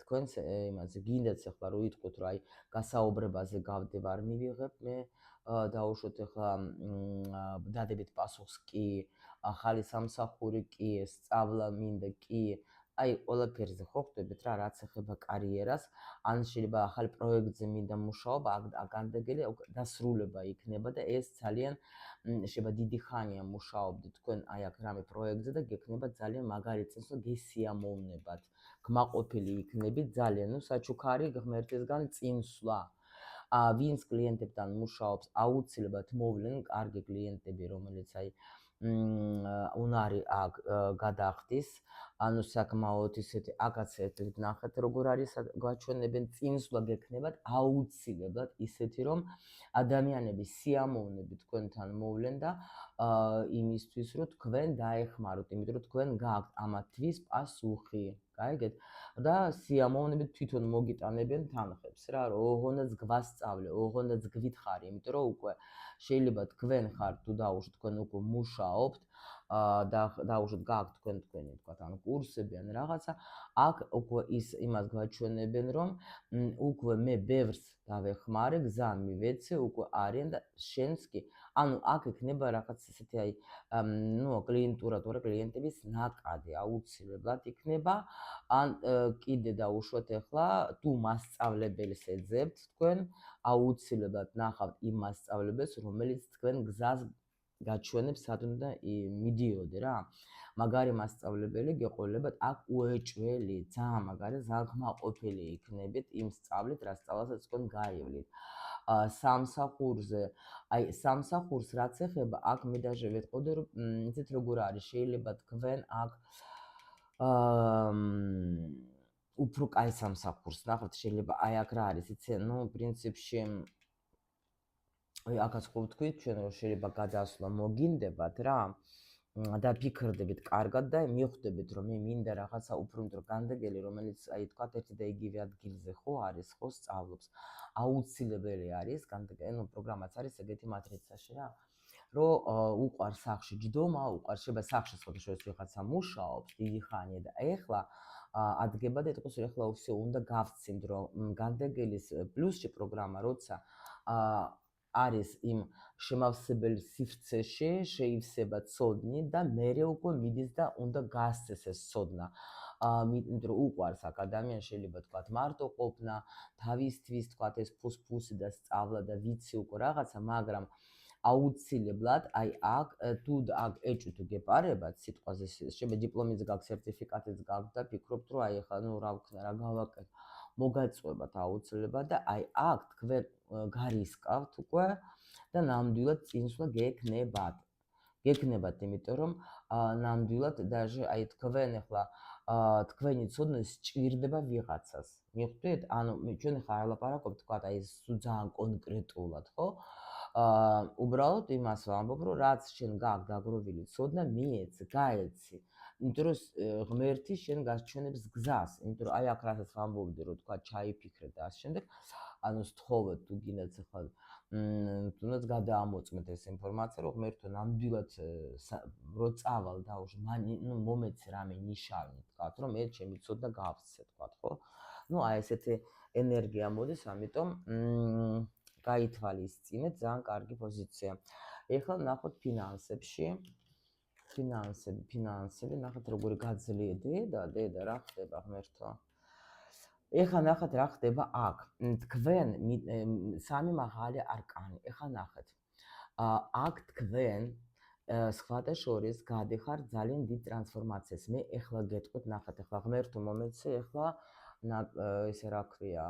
თქვენს იმაზე გინდათ ახლა რო იტყვით, რომ აი გასაუბრებაზე გავდე ვარ მივიღებ მე დაუშვოთ ახლა დადებით პასუხს კი, ახალი სამსახური კი, სწავლა მინდა კი, აი ყველაფერზე ხო ხვდებით რა, რაც ეხება კარიერას, ან შეიძლება ახალი პროექტზე მინდა მუშაობა, განდაგელი დასრულება იქნება და ეს ძალიან შეიძლება დიდი ხანია მუშაობდით თქვენ აი აქ რამე პროექტზე და გექნება ძალიან მაგარი წინსვლა, გესიამოვნებათ, გმაყოფილი იქნებით ძალიან, საჩუქარი ღმერთისგან წინსვლა. ვინც კლიენტებთან მუშაობს, აუცილებლად მოვლენ კარგი კლიენტები, რომელიც აი უნარი აქ გადახდის, ანუ საკმაოდ ისეთი აკაც ერთით ნახეთ როგორ არის გაჩვენებენ წინსვლა გექნებათ აუცილებლად ისეთი რომ ადამიანების სიამოვნები თქვენთან მოვლენ და იმისთვის რომ თქვენ დაეხმაროთ, იმიტომ რომ თქვენ გააქვთ ამათვის პასუხი. გაიგეთ? და სიამოვნებით თვითონ მოგიტანებენ თანხებს რა, რომ ოღონდაც გვასწავლე, ოღონდაც გვითხარი, იმიტომ რომ უკვე შეიძლება თქვენ ხართ თუ დაუშვოთ თქვენ უკვე მუშაობთ და დაუშვოთ გააქვთ თქვენი თქვათ ან კურსები ან რაღაცა, აქ უკვე ის იმას გვაჩვენებენ რომ უკვე მე ბევრს დავეხმარე, გზა მივეცე, უკვე არიან და შენს კი ანუ აქ იქნება რაღაც ესეთი აი კლიენტურა თუ რა კლიენტების ნაკადი აუცილებლად იქნება. ან კიდე დაუშვათ ახლა თუ მასწავლებელს ეძებთ თქვენ აუცილებლად ნახავთ იმ მასწავლებელს, რომელიც თქვენ გზას გაჩვენებს სად უნდა მიდიოდე რა. მაგარი მასწავლებელი გეყოლებათ, აქ უეჭველი, ძალიან მაგარი, ძალიან კმაყოფილი იქნებით იმ სწავლით, რა სწავლასაც თქვენ გაივლით. სამსახურზე, აი სამსახურს რაც ეხება, აქ მე დაჟე ვეტყოდე, რომ იცით როგორ არის, შეიძლება თქვენ აქ უფრო კაი სამსახურს ნახოთ, შეიძლება აი აქ რა არის, იცი, ნუ პრინციპში აქაც ხო ვთქვით ჩვენ, რომ შეიძლება გადასვლა მოგინდებათ რა. დაფიქრდებით კარგად და მიხვდებით, რომ მე მინდა რაღაცა უფრო მეტ განდეგელი, რომელიც აი თქვა ერთი და იგივე ადგილზე ხო არის, ხო სწავლობს. აუცილებელი არის განდეგელი, ნუ პროგრამაც არის ეგეთი მატრიცაში რა. რომ უყარს სახში ჯდომა, უყარს შეიძლება სახში სხვადასხვა ვიღაცა მუშაობს დიდი ხანია და ეხლა ადგება და ეთქოს რომ ეხლა усё უნდა გავცინდ, რომ განდეგელის პლუსში პროგრამა როცა არის იმ შემავსებელ სივრცეში, შეივსება ცოდნი და მერე უკვე მიდის და უნდა გასცეს ეს ცოდნა. იმიტომ რომ უყვარს აქ ადამიანს შეიძლება თქვათ მარტო ყოფნა, თავისთვის თქვათ ეს ფუსფუსი და სწავლა და ვიცი უკვე რაღაცა, მაგრამ აუცილებლად აი აქ თუ აქ ეჭვით გეპარებათ სიტყვაზე შეიძლება დიპლომიც გაქვს, სერტიფიკატიც გაქვს და ფიქრობთ რომ აი ახლა ნუ რა ვქნა, რა გავაკეთე. მოგაწყვებათ აუცილებლად და აი აქ თქვენ გარისკავთ უკვე და ნამდვილად წინსვლა გექნებათ. გექნებათ, იმიტომ რომ ნამდვილად დაჟე აი თქვენ ახლა თქვენი ცოდნა სჭირდება ვიღაცას. მიხვდით? ანუ ჩვენ ხა ალაპარაკობთ თქვა აი ძალიან კონკრეტულად, ხო? უბრალოდ იმას ვამბობ, რომ რაც შენ გაქვს დაგროვილი ცოდნა, მიეც, გაეცი. იმიტომ რომ ღმერთი შენ გასჩვენებს გზას, იმიტომ რომ აი აქ რასაც ვამბობდი, რომ თქვა ჩაიფიქრე და ასე შემდეგ, ანუ სთხოვეთ თუ გინდათ ახლა თუნდაც გადაამოწმეთ ეს ინფორმაცია, რომ ღმერთო ნამდვილად რო წავალ დაუშვ, ნუ მომეცე რამე ნიშანი, თქვა, რომ მე ჩემი ცოდნა გავცე, თქვა, ხო? ნუ აი ესეთი ენერგია მოდის, ამიტომ გაითვალისწინეთ, ძალიან კარგი პოზიცია. ეხლა ნახოთ ფინანსებში. ფინანსები, ნახეთ როგორი გაძლიერდი და რა ხდება ღმერთო. ეხლა ნახეთ რა ხდება აქ. თქვენ სამი მაღალი არკანი. ეხლა ნახეთ. აქ თქვენ სხვათა შორის გადიხარ ძალიან დიდ ტრანსფორმაციას. მე ეხლა გეტყვით, ნახეთ, ეხლა ღმერთო მომეცე, ეხლა ესე რა ქვია,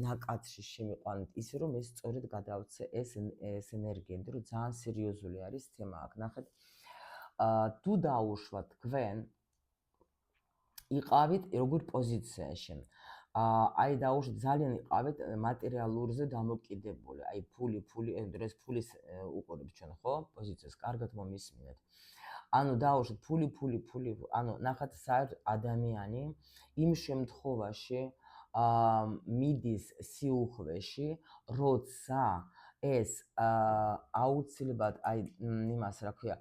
ნაკადში შემიყვანეთ ისე რომ ეს სწორედ გადავცე ეს ენერგია, იმიტომ რომ ძალიან სერიოზული არის თემა აქ. ნახეთ, თუ დაუშვათ თქვენ იყავით როგორ პოზიციაში. აი დაუშვათ ძალიან იყავით მატერიალურზე დამოკიდებული, აი ფული, ეს ფულის უყურებს ჩვენ, ხო? პოზიციას კარგად მომისმინეთ. ანუ დაუშვათ ფული, ანუ ნახეთ საერთოდ ადამიანი იმ შემთხვევაში მიდის სიუხვეში, როცა ეს აუცილებლად აი იმას რა ქვია,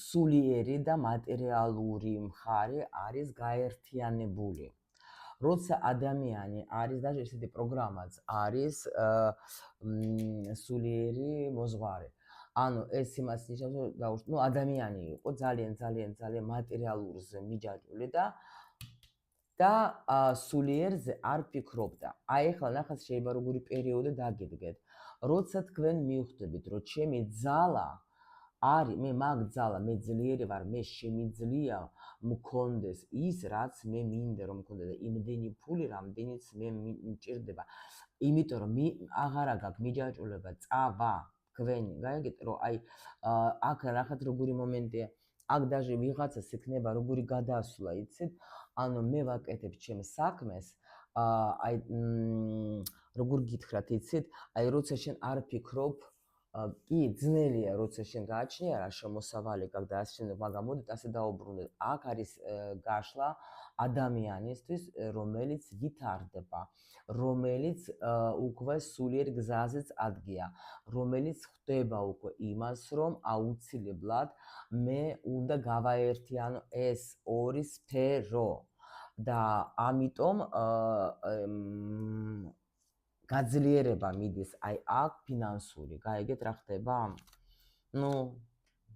სულიერი და მატერიალური მხარე არის გაერთიანებული. როცა ადამიანი არის და ესეთი პროგრამაც არის სულიერი მოძღვარი. ანუ ეს იმას ნიშნავს, რომ ნუ ადამიანი იყო ძალიან მატერიალურზე მიჯაჭვული და სულიერზე არ ფიქრობდა. აი ახლა ნახეთ შეიძლება როგორი პერიოდი დაგიდგეთ. როცა თქვენ მიხვდებით, რომ ჩემი ძალა არის, მე მაგ ძალა, მე ძლიერი ვარ, მე შემიძლია მქონდეს ის, რაც მე მინდა რომ მქონდეს და იმდენი ფული, რამდენიც მე მჭირდება. იმიტომ რომ აღარა გაქვს მიჯაჭვულება, წავა თქვენი, გაიგეთ, რომ აი აქ ნახეთ როგორი მომენტია. აქ დაჟე ვიღაცას იქნება როგორი გადასვლა, იცით? ანუ მე ვაკეთებ ჩემს საქმეს, აი როგორ გითხრათ, იცით? აი როცა შენ არ ფიქრობ, კი ძნელია როცა შენ გააჩნია რა შემოსავალი გაქვს და ასე შემდეგ, მაგრამ მოდით ასე დაუბრუნდეთ. აქ არის გაშლა ადამიანისთვის, რომელიც ვითარდება, რომელიც უკვე სულიერ გზაზეც ადგია, რომელიც ხვდება უკვე იმას, რომ აუცილებლად მე უნდა გავაერთიანო ეს ორი სფერო და ამიტომ გაძლიერება მიდის აი აქ ფინანსური. გაიგეთ რა ხდება? ნუ,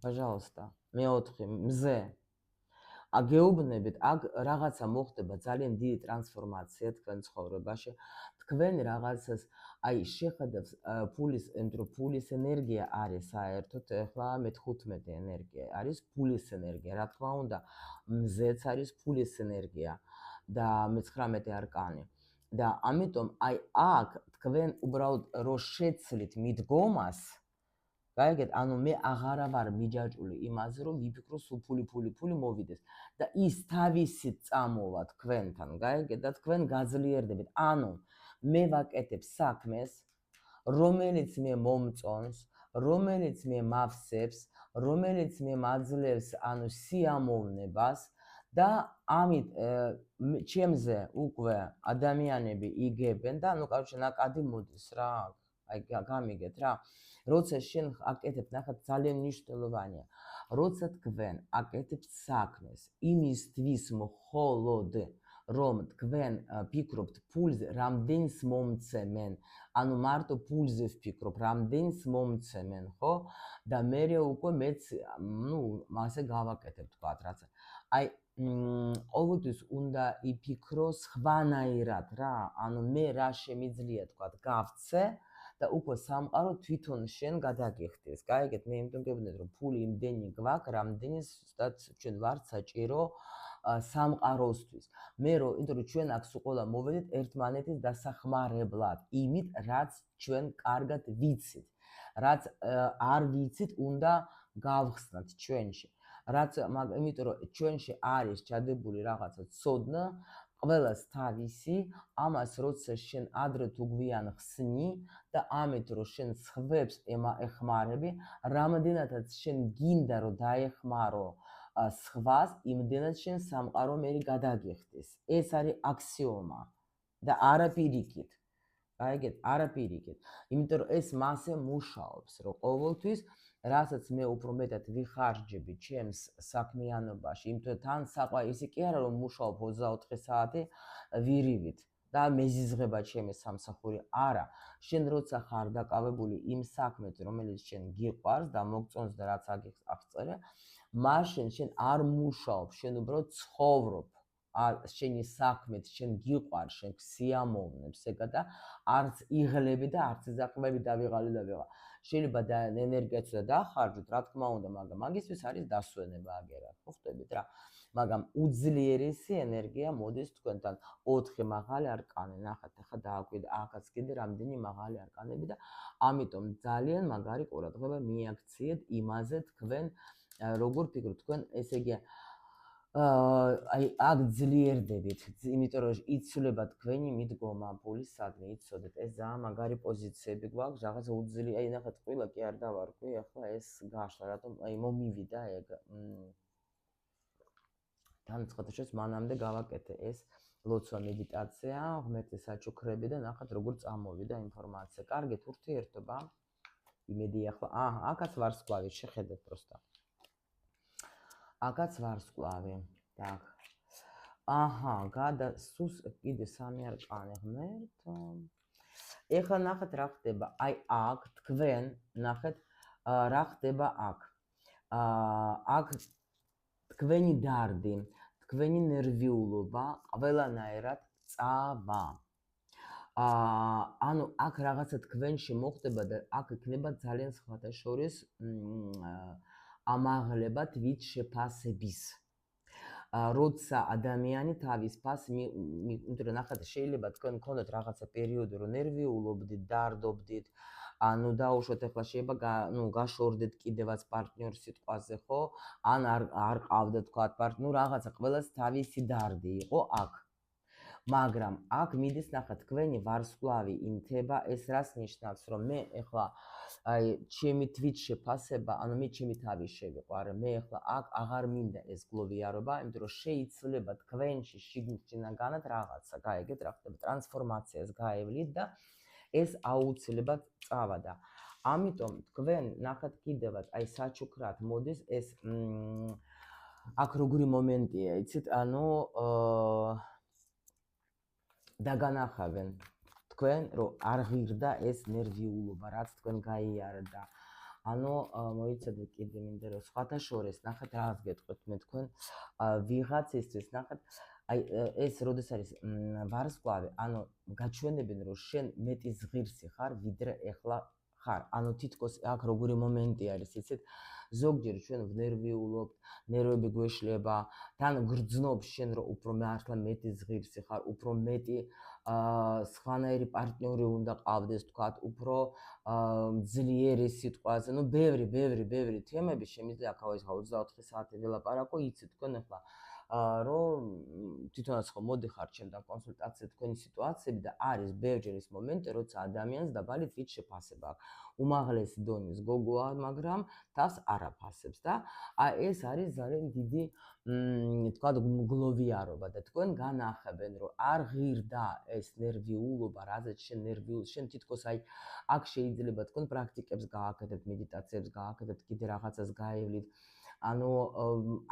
пожалуйста, მეოთხე მზე. გეუბნებით, აქ რაღაცა მოხდება ძალიან დიდი ტრანსფორმაცია თქვენ ცხოვრებაში. თქვენ რაღაცას შეხედავს ფულის, იმიტომ ფულის ენერგია არის საერთოდ ახლა მე-15 ენერგია არის ფულის ენერგია. რა თქმა უნდა, მზეც არის ფულის ენერგია და მე-19 არკანი. და ამიტომ აქ თქვენ უბრალოდ რო შეცლით მიდგომას, გაიგეთ, ანუ მე აღარა ვარ მიჯაჭული იმაზე, რომ ვიფიქრო სულ ფული მოვიდეს და ის თავისით წამოვა თქვენთან, გაიგეთ, და თქვენ გაძლიერდებით. ანუ მე ვაკეთებ საქმეს, რომელიც მე მომწონს, რომელიც მე მავსებს, რომელიც მე მაძლევს, ანუ სიამოვნებას და ამით ჩემზე უკვე ადამიანები იგებენ და ანუ კაროჩე ნაკადი მოდის რა, აი გამიგეთ რა. როცა შენ აკეთებ, ნახეთ, ძალიან მნიშვნელოვანია. როცა თქვენ აკეთებთ საქმეს იმისთვის მხოლოდ რომ თქვენ ფიქრობთ ფულზე, რამდენს მომცემენ, ანუ მარტო ფულზე ვფიქრობ, რამდენს მომცემენ, ხო? და მერე უკვე მეც, მასე გავაკეთებ, თქვათ, რაც. აი, ყოველთვის უნდა იფიქრო სხვანაირად რა, ანუ მე რა შემიძლია, თქვათ, გავცე და უკვე სამყარო თვითონ შენ გადაგიხდის. გაიგეთ, მე იმიტომ გეუბნები, რომ ფული იმდენი გვაქვს, რამდენის ზუსტად ჩვენ ვართ საჭირო სამყაროსთვის. მე იმიტომ რომ ჩვენ აქ ყველა მოვედით ერთმანეთის დასახმარებლად, იმით, რაც ჩვენ კარგად ვიცით, რაც არ ვიცით, უნდა გავხსნათ ჩვენში. რაც იმიტომ რომ ჩვენში არის ჩადებული რაღაცა ცოდნა, ყველას თავისი, ამას როცა შენ ადრე თუ გვიან ხსნი და ამით რომ შენ სხვებს ეხმარები, რამდენადაც შენ გინდა რომ დაეხმარო სხვას, იმდენად შენ სამყარო მე გადაგიხდის. ეს არის აქსიომა და არაფირიკით. გაიგეთ, არაფირიკით. იმიტომ რომ ეს მასე მუშაობს, რომ ყოველთვის რასაც მე უფრო მეტად ვიხარჯები ჩემს საქმიანობაში, იმიტომ თან საყვა ისე კი არა რომ მუშაობ 24 საათი ვირივით და მეზიზღება ჩემი სამსახური, არა. შენ როცა ხარ დაკავებული იმ საქმეთ, რომელიც შენ გიყვარს და მოგწონს და რაც აღწერე, მაშინ შენ არ მუშაობ, შენ უბრალოდ ცხოვრობ. შენი საქმეთ, შენ გიყვარს, შენ სიამოვნებს ეგა და არც იღლები და არც ზაყბები დავიღალი და ვიღა. შეიძლება და ენერგიაც და დახარჯოთ, რა თქმა უნდა, მაგრამ მაგისთვის არის დასვენება აგერად, ხო ხტებით რა. მაგრამ უძლიერესი ენერგია მოდის თქვენთან 4 მაღალი არკანი, ნახეთ, ახლა დააკვირდა აქაც კიდე რამდენი მაღალი არკანები და ამიტომ ძალიან მაგარი ყურადღება მიაქციეთ იმაზე თქვენ როგორ ფიქრობთ, თქვენ ესე იგი აი აქ ძლიერდებით, იმიტომ რომ იცვლება თქვენი მიდგომა ფულისადმი, იცოდეთ, ეს ძალიან მაგარი პოზიციები გვაქვს, რაღაცა უძლიერე, აი ნახეთ, ყველა კი არ დავარქვი, ახლა ეს გაშლა, რატომ აი მომივიდა ეგ თანცხადაშიც მანამდე გავაკეთე ეს ლოცვა მედიტაცია, ღმერთის საჩუქრები და ნახეთ როგორ წამოვიდა ინფორმაცია. კარგით, ურთიერთობა. იმედი ახლა, აქაც ვარსკვლავი, შეხედეთ პროსტა. აქაც ვარსკვლავი. Так. სუს კიდე 3 არკანი ღმერთო. ეხლა ნახეთ რა ხდება. აი აქ თქვენ ნახეთ რა ხდება აქ. აქ თქვენი დარდი, თქვენი ნერვიულობა ყველანაირად წავა. ანუ აქ რაღაცა თქვენში მოხდება და აქ იქნება ძალიან სხვათა შორის ამაღლება თვით შეფასების. როცა ადამიანი თავის ფასს იმიტომ რომ ნახეთ შეიძლება თქვენ გქონდეთ რაღაცა პერიოდი რომ ნერვიულობდით, დარდობდით, ანუ დაუშვათ ახლა შეიძლება გაშორდეთ კიდევაც პარტნიორის სიტყვაზე, ხო? ან არ ყავდეთ თქვა პარტნიორი, რაღაცა ყველას თავისი დარდი იყო აქ. მაგრამ აქ მიდის ნახეთ თქვენი ვარსკვლავი იმთება, ეს რას ნიშნავს, რომ მე ახლა აი ჩემი თვით შეფასება, ანუ მე ჩემი თავი შევიყვარე, მე ახლა აქ აღარ მინდა ეს გლოვიარობა, იმიტომ რომ შეიძლება თქვენში შიგნით რაღაცა, გაიგეთ რა ხდება, ტრანსფორმაციას გაევლით და ეს აუცილებლად წავა და ამიტომ თქვენ ნახეთ კიდევაც აი საჩუქრად მოდის ეს აქ როგორი მომენტია, იცით, ანუ დაგანახავენ თქვენ რომ არ ღირდა ეს ნერვიულობა, რაც თქვენ გაიარდა. ანუ მოიცადეთ კიდე მინდა რომ სხვათა შორის ნახეთ რაღაც გეტყვით მე თქვენ ვიღაცისთვის ნახეთ აი ეს როდეს არის ვარსკვლავი ანუ გაჩვენებენ რომ შენ მეტი ზღირსი ხარ ვიდრე ეხლა ხარ ანუ თითქოს აქ როგორი მომენტი არის იცით ზოგჯერ ჩვენ ვნერვიულობთ ნერვები გვეშლება თან გრძნობს შენ რომ უფრო მართლა მეტი ზღირსი ხარ უფრო მეტი სხვანაირი პარტნიორი უნდა ყავდეს თქვათ უფრო ძლიერი სიტყვაზე ნუ ბევრი თემები შემიძლია ახლა 24 საათი ველაპარაკო იცით თქვენ ახლა რომ თვითონაც ხო მოდიხარ ჩემთან კონსულტაციაზე თქვენი სიტუაციები და არის ბევრჯერ ის მომენტი როცა ადამიანს დაბალი თვით შეფასება აქვს უმაღლესი დონის გოგოა მაგრამ თავს არ აფასებს და ეს არის ძალიან დიდი თქვათ მგლოვიარობა და თქვენ განახებენ რომ არ ღირდა ეს ნერვიულობა რაზეც შენ ნერვიულ შენ თითქოს აი აქ შეიძლება თქვენ პრაქტიკებს გააკეთებთ მედიტაციებს გააკეთებთ კიდე რაღაცას გაევლით ანუ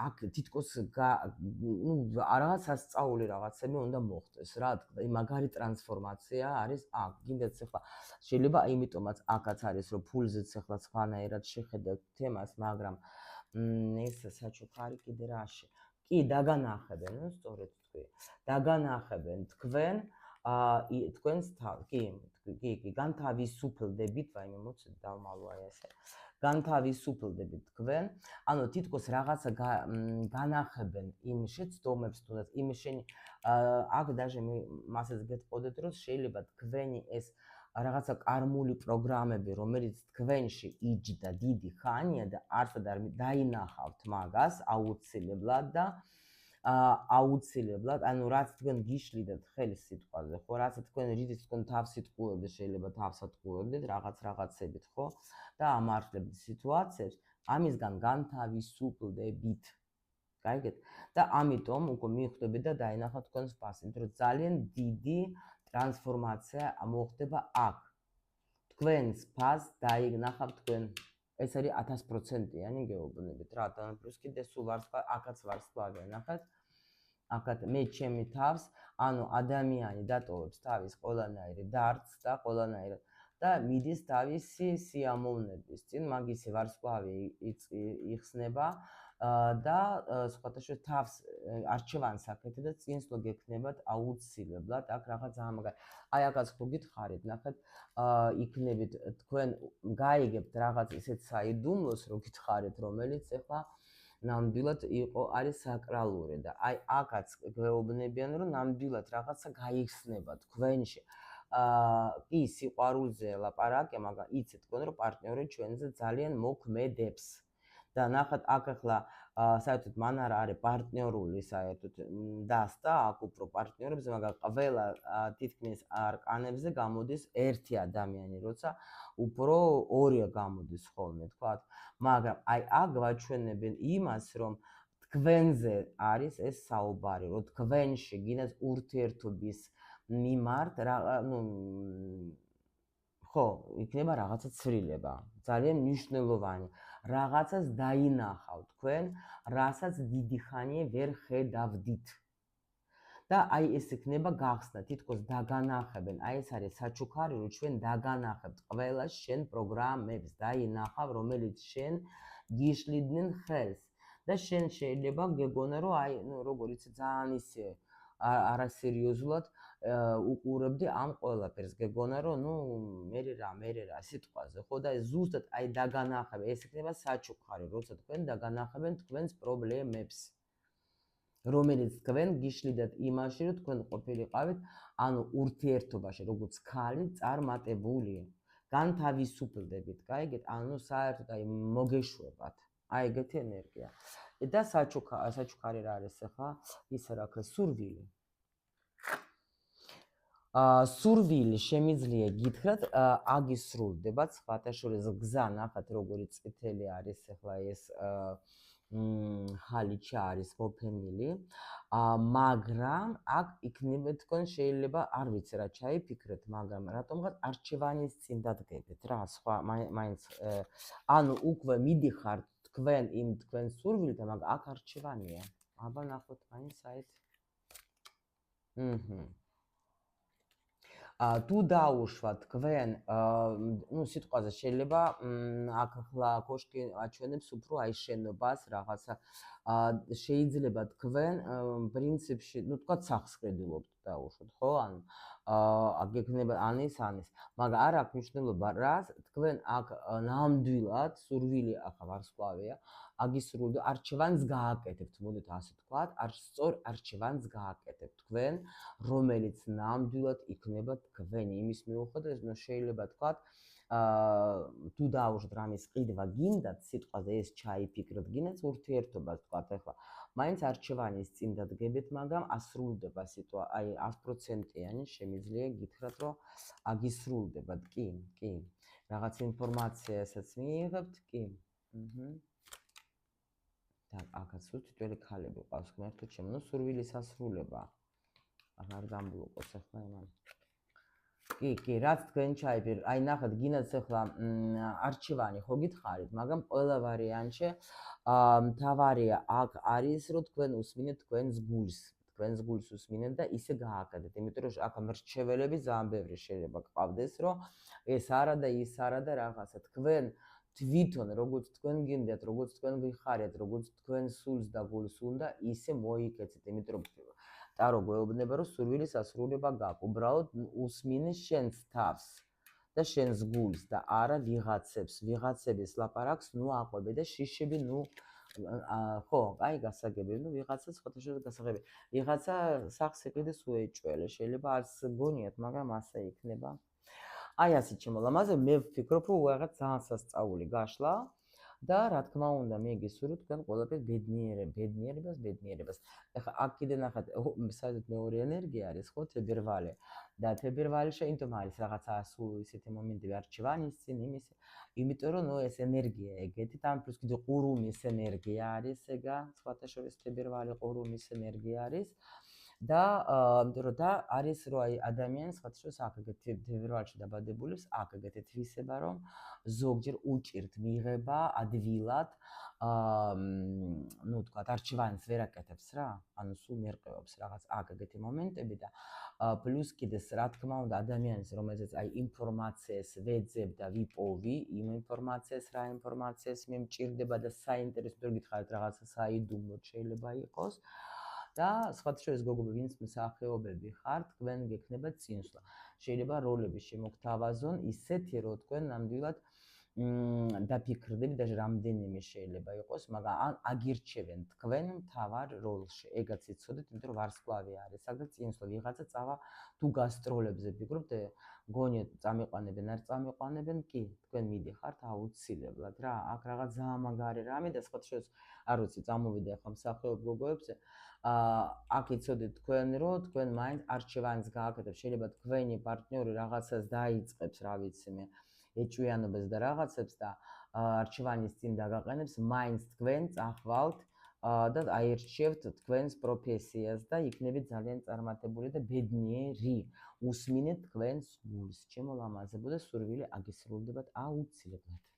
აქ თითქოს ნუ რაღაც სასწაული რაღაცები უნდა მოხდეს რა თქმა უნდა მაგარი ტრანსფორმაცია არის აქ გინდათ ახლა შეიძლება იმიტომაც აქაც არის რომ ფულზეც ახლა სხვანაირად შეხედებთ თემას მაგრამ ეს საჩუქარი კიდე რაში კი დაგანახებენ ნუ სწორედ თქვი დაგანახებენ თქვენ თქვენს კი განთავისუფლდებით ვაიმე მოცეთ დავმალვა ესე განთავისუფლდებით თქვენ ანუ თითქოს რაღაცა განახებენ იმ შეცდომებს თუნდაც იმ შენი აქ даже მე მასეც გეტყოდეთ რომ შეიძლება თქვენი ეს რაღაცა კარმული პროგრამები რომელიც თქვენში იჯდა დიდი ხანია და არცად არ დაინახავთ მაგას აუცილებლად და აუცილებლად ანუ რაც თქვენ გიშლიდათ ხელის სიტყვაზე ხო რაც თქვენ რითიც თქვენ თავს იტყუებდეთ შეიძლება თავს ატყუებდეთ რაღაცებით ხო და ამართლებთ სიტუაციებს ამისგან განთავისუფლდებით გაიგეთ და ამიტომ უკვე მიხვდებით და დაინახავთ თქვენს ფასით რომ ძალიან დიდი ტრანსფორმაცია მოხდება აქ თქვენს ფას დაინახავთ თქვენ ეს არის 1000%-იანი გეუბნებით რა და პლუს კიდე სულ აქაც ვარსკვლავია ნახეთ აქაც მე ჩემი თავს ანუ ადამიანი დატოვებს თავის ყველანაირი დარდს და ყველანაირად და მიდის თავისი სიამოვნების წინ მაგისი ვარსკვლავი იხსნება და სხვათა შორის თავს არჩევანს აკეთებ და წინს რო გექნებათ აუცილებლად აქ რაღაც ამაგარი აი აქაც ხო გითხარით ნახეთ იქნებით თქვენ გაიგებთ რაღაც ისეთ საიდუმლოს რო გითხარით რომელიც ახლა ნამდვილად არის საკრალური და აი აქაც გვეუბნებიან რომ ნამდვილად რაღაცა გაიხსნება თქვენში კი სიყვარულზე ლაპარაკია მაგრამ იცით თქვენ რომ პარტნიორი ჩვენზე ძალიან მოქმედებს და ნახეთ აქ ახლა საერთოდ მან არ არის პარტნიორული საერთოდ დასტა აქ უფრო პარტნიორებზე მაგრამ ყველა თითქმის არკანებზე გამოდის ერთი ადამიანი როცა უფრო ორი გამოდის ხოლმე თქვა მაგრამ აი აქ გვაჩვენებენ იმას რომ თქვენზე არის ეს საუბარი რომ თქვენში გინდათ ურთიერთობის მიმართ ნუ ხო იქნება რაღაცა ცვლილება ძალიან მნიშვნელოვანი რაღაცას დაინახავთ თქვენ რასაც დიდი ხანია ვერ ხედავდით და აი ეს იქნება გახსნა თითქოს დაგანახებენ აი ეს არის საჩუქარი რომ ჩვენ დაგანახებთ ყველა შენ პროგრამებს დაინახავ რომელიც შენ გიშლიდნენ ხელს და შენ შეიძლება გეგონა რომ აი ნუ როგორ იცი ძალიან ისე არასერიოზულად უყურებდი ამ ყველაფერს გეგონა რომ ნუ მე რა სიტყვაზე ხო და ზუსტად აი დაგანახებ ეს იქნება საჩუქარი როცა თქვენ დაგანახებენ თქვენს პრობლემებს რომელიც თქვენ გიშლიდათ იმაში რომ თქვენ ყოფილიყავით ანუ ურთიერთობაში როგორც ქალი წარმატებული განთავისუფლდებით გაიგეთ ანუ საერთოდ აი მოგეშვებათ აი ეგეთი ენერგია და საჩუქარი რა არის ახლა ის რა ქვია სურვილი სურვილი შემიძლია გითხრათ აგისრულდებათ სხვათა შორის გზა ნახათ როგორი წითელი არის ახლა ეს ხალიჩა არის მოფენილი მაგრამ აქ იქნება თქვენ შეიძლება არ ვიცი რა ჩაიფიქრეთ მაგრამ რატომღაც არჩევანის წინ დადგებით რა სხვა მაინც ანუ უკვე მიდიხართ თქვენ იმ თქვენ სურვილთან მაგრამ აქ არჩევანია აბა ნახოთ მაინც საით თუ დაუშვათ თქვენ, ну, სიტყვაზე შეიძლება აქ ახლა კოშკი აჩვენებს უფრო აი შენობას რაღაცა. შეიძლება თქვენ პრინციპში, ну, თქვა სახლს ყიდულობთ დაუშვათ, ხო? ან გექნება ანის, მაგრამ არ აქვს მნიშვნელობა რას, თქვენ აქ ნამდვილად სურვილი ახლა ვარსკვლავია, აგისრული არჩევანს გააკეთებთ, მოდით ასე ვთქვათ, სწორ არჩევანს გააკეთებთ თქვენ, რომელიც ნამდვილად იქნება თქვენი იმის მიუხედავად, რომ შეიძლება ვთქვათ, თუ დაუშვათ რამის ყიდვა გინდათ, სიტყვაზე ეს ჩაიფიქროთ, გინდათ ურთიერთობას ვთქვათ, ახლა მაინც არჩევანის წინ დადგებით, მაგრამ ასრულდება აი 100%-იანი შემიძლია გითხრათ, რომ აგისრულდებათ, კი. რაღაც ინფორმაციასაც მიიღებთ, კი. და აქაც თითოეული ქალები ყავს ღმერთო ჩემო, ну, სურვილის ასრულება. აღარ გამბლოკოს ახლა იმან. კი, რაც თქვენ ჩაიფიქრეთ, აი ნახეთ, გინდათ ახლა არჩევანი ხო გითხარით, მაგრამ ყველა ვარიანტში მთავარია აქ არის, რომ თქვენ უსმინეთ თქვენს გულს უსმინეთ და ისე გააკეთეთ, იმიტომ რომ აქ მრჩეველები ძალიან ბევრი შეიძლება გყავდეს, რომ ეს არა და ის არა და რაღაცა. თქვენ თვითონ როგორც თქვენ გინდათ, როგორც თქვენ გიხარეთ, როგორც თქვენ სულს და გულს უნდა, ისე მოიქეცეთ, იმიტომ რომ ტარო გვეუბნება, რომ სურვილის ასრულება გაქვს. უბრალოდ უსმინე შენს თავს და შენს გულს და არა ვიღაცების ლაპარაკს, ну, აყვები და შიშები, ну, ხო, აი გასაგები, ну, ვიღაცა სხვადასხვა გასაღები. ვიღაცა სახს იყიდეს უეჭველე, შეიძლება არც გონიათ, მაგრამ ასე იქნება. აი ასე ჩემო ლამაზე მე ვფიქრობ, რომ რაღაც ძალიან სასწაული გაშლა და რა თქმა უნდა მე გისურვებ თქვენ ყველაფერს ბედნიერებას. ეხლა აქ კიდე ნახეთ, საერთოდ მეორე ენერგია არის, ხო, თებერვალე და თებერვალე შეინტომ არის რაღაცა სულ ისეთი მომენტები არჩევანის წინ იმისი, იმიტომ რომ ნუ ეს ენერგია ეგეთი და ამ პლუს კიდე ყურუმის ენერგია არის ეგა, სხვათა შორის თებერვალე ყურუმის ენერგია არის. და არის რომ აი ადამიანს სხვათა შორის აქ ეგეთი თებერვალში დაბადებულებს აქ ეგეთი თვისება რომ ზოგჯერ უჭირთ მიღება ადვილად ну თქვა არჩევანს ვერ აკეთებს რა ანუ სულ მერყევობს რაღაც აქ ეგეთი მომენტები და პლუს კიდეს რა თქმა უნდა ადამიანის რომელზეც აი ინფორმაციას ვეძებ და ვიპოვი იმ ინფორმაციას რა ინფორმაციას მე მჭირდება და საინტერესო გითხარით რაღაცა საიდუმლოდ შეიძლება იყოს და სხვათა შორის გოგოები ვინც მსახიობები ხართ თქვენ გექნება წინსვლა შეიძლება როლები შემოგთავაზონ ისეთი რომ თქვენ ნამდვილად დაფიქრდები და რამდენიმე შეიძლება იყოს მაგრამ აგირჩევენ თქვენ მთავარ როლში ეგაც იცოდეთ იმიტომ რომ ვარსკვლავი არის სადაც წინსვლა ვიღაცა წავა თუ გასტროლებზე ფიქრობთ გონიათ წამიყვანებენ არ წამიყვანებენ კი თქვენ მიდიხართ აუცილებლად რა აქ რაღაც ძალიან მაგარი რამე და სხვათა შორის არ ვიცი წამოვიდა ახლა მსახიობ გოგოებზე აქ იცოდეთ თქვენ რომ თქვენ მაინც არჩევანს გააკეთებთ შეიძლება თქვენი პარტნიორი რაღაცას დაიწყებს რა ვიცი მე ეჭვიანობას და რაღაცებს და არჩევანის წინ დაგაყენებს მაინც თქვენ წახვალთ და აირჩევთ თქვენს პროფესიას და იქნებით ძალიან წარმატებული და ბედნიერი უსმინეთ თქვენს გულს ჩემო ლამაზებო და სურვილი აგისრულდებათ აუცილებლად